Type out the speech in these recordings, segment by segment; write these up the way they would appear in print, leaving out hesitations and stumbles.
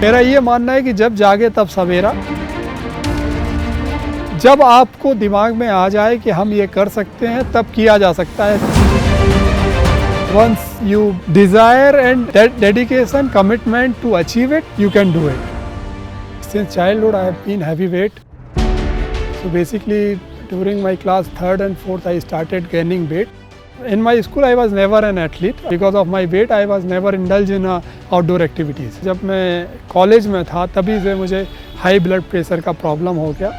मेरा ये मानना है कि जब जागे तब सवेरा। जब आपको दिमाग में आ जाए कि हम ये कर सकते हैं तब किया जा सकता है। Once you desire and dedication, commitment to achieve it, you can do it. Since childhood I have been heavyweight. So basically during my class 3rd and 4th I started gaining weight. In my school I was never an athlete. Because of my weight I was never indulged in outdoor activities. जब मैं college में था तभी से मुझे high blood pressure का problem हो गया।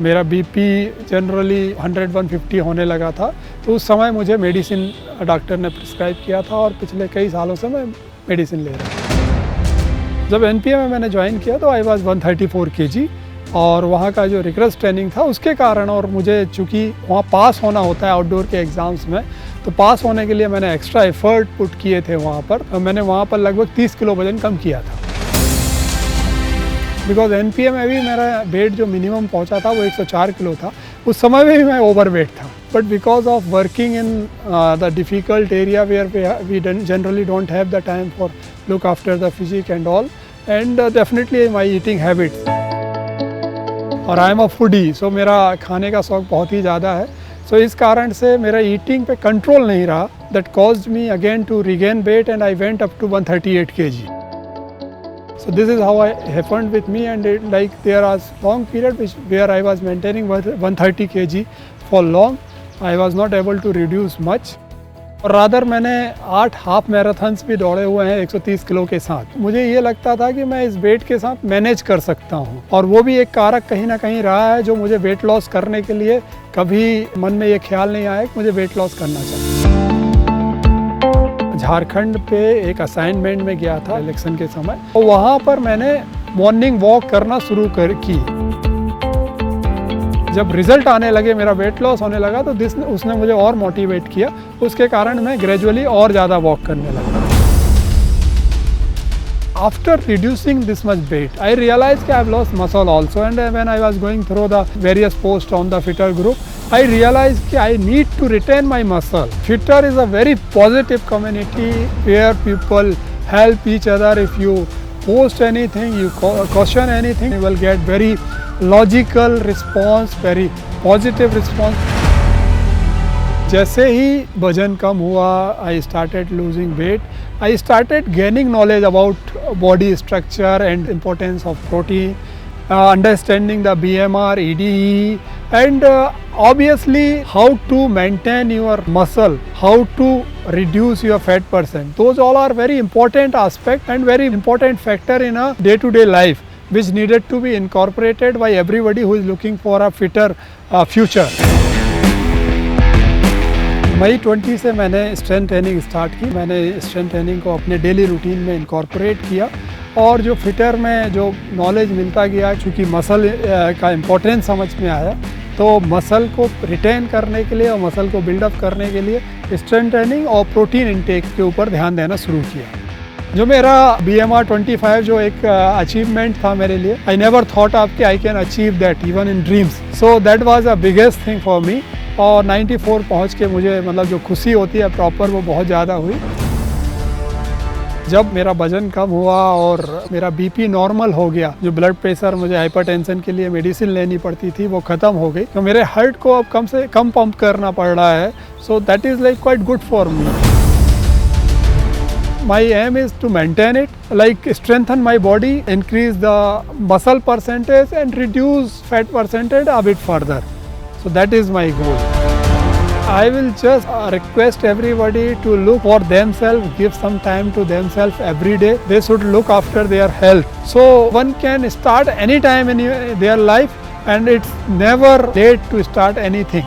मेरा बीपी जनरली 100-150 होने लगा था, तो उस समय मुझे मेडिसिन डॉक्टर ने प्रिस्क्राइब किया था और पिछले कई सालों से मैं मेडिसिन ले रहा था। जब एनपीए में मैंने ज्वाइन किया तो आई वाज 134 kg और वहाँ का जो रिगरस ट्रेनिंग था उसके कारण, और मुझे चूँकि वहाँ पास होना होता है आउटडोर के एग्ज़ाम्स में, तो पास होने के लिए मैंने एक्स्ट्रा एफर्ट पुट किए थे वहाँ पर। मैंने वहाँ पर लगभग 30 किलो वजन कम किया था। बिकॉज एनपीए में भी मेरा वेट जो मिनिमम पहुंचा था वो 104 किलो था। उस समय में भी मैं ओवर वेट था, but because of working in the difficult area where we generally don't have the time for look after the physique and all, and definitely my eating habits. और आई एम अ फूडी, सो मेरा खाने का शौक बहुत ही ज़्यादा है। सो इस कारण से मेरा ईटिंग पे कंट्रोल नहीं रहा, that caused me again to regain weight and I went up to 138 kg. So this is how it happened with me, and there was long period where I was maintaining 130 kg for long. I was not able to reduce much. और rather मैंने 8 half marathons भी दौड़े हुए हैं 130 kilo के साथ। मुझे ये लगता था कि मैं इस वेट के साथ मैनेज कर सकता हूँ, और वो भी एक कारक कहीं ना कहीं रहा है जो मुझे वेट लॉस करने के लिए कभी मन में ये ख्याल नहीं आया कि मुझे वेट लॉस करना चाहिए। झारखंड पे एक असाइनमेंट में गया था इलेक्शन के समय, तो वहाँ पर मैंने मॉर्निंग वॉक करना शुरू की। जब रिजल्ट आने लगे, मेरा वेट लॉस होने लगा, तो उसने मुझे और मोटिवेट किया। उसके कारण मैं ग्रेजुअली और ज़्यादा वॉक करने लगा। After reducing this much weight, I realized that I have lost muscle also, and when I was going through the various posts on the Fitter group, I realized that I need to retain my muscle. Fitter is a very positive community where people help each other. If you post anything, you question anything, you will get very logical response, very positive response. जैसे ही वजन कम हुआ, I started losing weight. I started gaining knowledge about body structure and importance of protein, understanding the BMR, EDE, and obviously how to maintain your muscle, how to reduce your fat percent. Those all are very important aspect and very important factor in a day-to-day life, which needed to be incorporated by everybody who is looking for a fitter future. मई 20 से मैंने strength training start की। मैंने strength training को अपने daily routine में incorporate किया, और जो फिटर में जो नॉलेज मिलता गया, चूँकि मसल का इम्पोर्टेंस समझ में आया, तो मसल को रिटेन करने के लिए और मसल को बिल्डअप करने के लिए स्ट्रेंथ ट्रेनिंग और प्रोटीन इनटेक के ऊपर ध्यान देना शुरू किया। जो मेरा BMR 25 जो एक अचीवमेंट था मेरे लिए, आई नेवर थॉट ऑफ कि I can achieve that even in dreams. So that was a biggest thing for me. और 94 पहुंच के मुझे मतलब जो खुशी होती है प्रॉपर, वो बहुत ज़्यादा हुई। जब मेरा वजन कम हुआ और मेरा बीपी नॉर्मल हो गया, जो ब्लड प्रेशर मुझे हाइपरटेंशन के लिए मेडिसिन लेनी पड़ती थी वो ख़त्म हो गई, तो मेरे हार्ट को अब कम से कम पंप करना पड़ रहा है। So that is like quite good for me. My aim is to maintain it, like strengthen my body, increase the muscle percentage and reduce fat percentage a bit further. So that is my goal. I will just request everybody to look for themselves, give some time to themselves every day. They should look after their health. So one can start any time in their life, and it's never late to start anything.